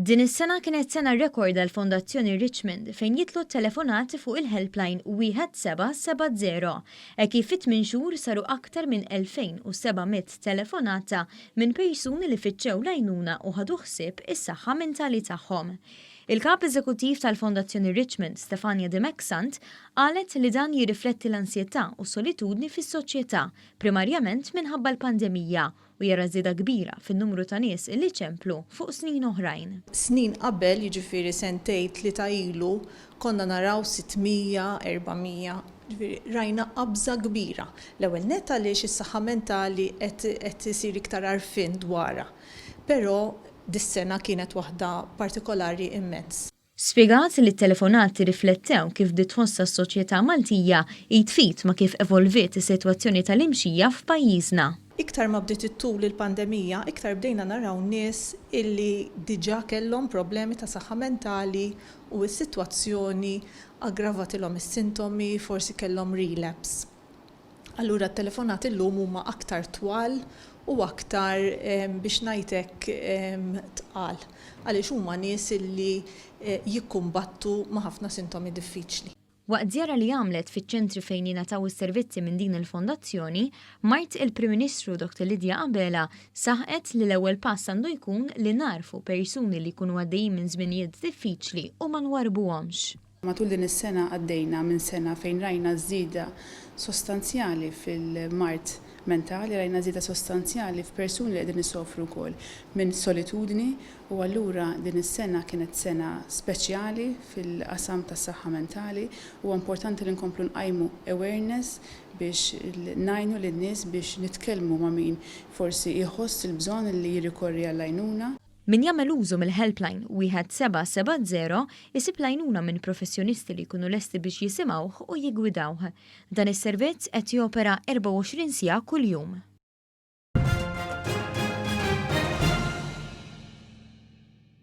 Din is-sena kienet sena rekord għall-Fondazzjoni Richmond fejn jitlu t-telefonati fuq il-helpline 1770. Kif fit Tmien Xhur saru aktar minn 2700 telefonata minn persuni li fitxew l-għajnuna u ħadu ħsieb is-saħħa mentali tagħhom. Il-Kap Eżekuttiv tal-Fondazzjoni Richmond, Stephania Dimech Sant, qalet li dan jirrifletti l-ansjetà u s-solitudni fis-soċjetà, primarjament minħabba l-pandemija u jara żieda kbira fin-numru ta' nies li ċemplu fuq snin oħrajn. Snin qabel, jiġifieri sentejn tlieta ilu, konna naraw 600, 400. Rajna qabża kbira. L-ewwel nett għaliex is-saħħa mentali qed isir iktar għarfien dwarha. Però dis-sena kienet waħda partikolari immens. Spjegat li t-telefonati riflettew kif tħoss s-soċjetà Maltija jitfit ma kif evolviet is-sitwazzjoni tal-imxija f'pajjiżna. Iktar ma bdiet ittul il-pandemija, iktar bdejna naraw nies illi diġà kellhom problemi ta' saħħa mentali u s-sitwazzjoni aggravatilhom is-sintomi, forsi kellhom relapse. Allura t-telefonati llum huma aktar twal u aktar biex ngħidlek tqal għaliex huma nies illi jikkumbattu ma' ħafna sintomi diffiċli. Waqt żjara li għamlet fiċ-ċentri fejn jingħataw is-servizzi minn din il-Fondazzjoni, MART il-Prim Ministru Dr Lydia Abela saħqet li l-ewwel pass għandu jkun li narfu persuni li jkunu għaddejjin minn żminijiet diffiċli u ma nwarbuhomx. Matul din is-sena għaddejna minn sena fejn rajna żieda sostanzjali fil-mart mentali, rajna żieda sostanzjali f'persuni li qegħdin isofru wkoll minn solitudni u allura din is-sena kienet sena speċjali fil-qasam tas-saħħa mentali u importanti li nkomplu nqajmu awareness biex ngħinu lin-nies biex nitkellmu ma' min forsi jħoss il-bżonn li jirrikorri għall-għajnuna. Min jagħmel użu mill-helpline 1770 isib l-għajnuna minn professjonisti li jkunu lesti biex jisimgħuh u jiggwidawh. Dan is-servizz qed jopera 24 siegħa kuljum.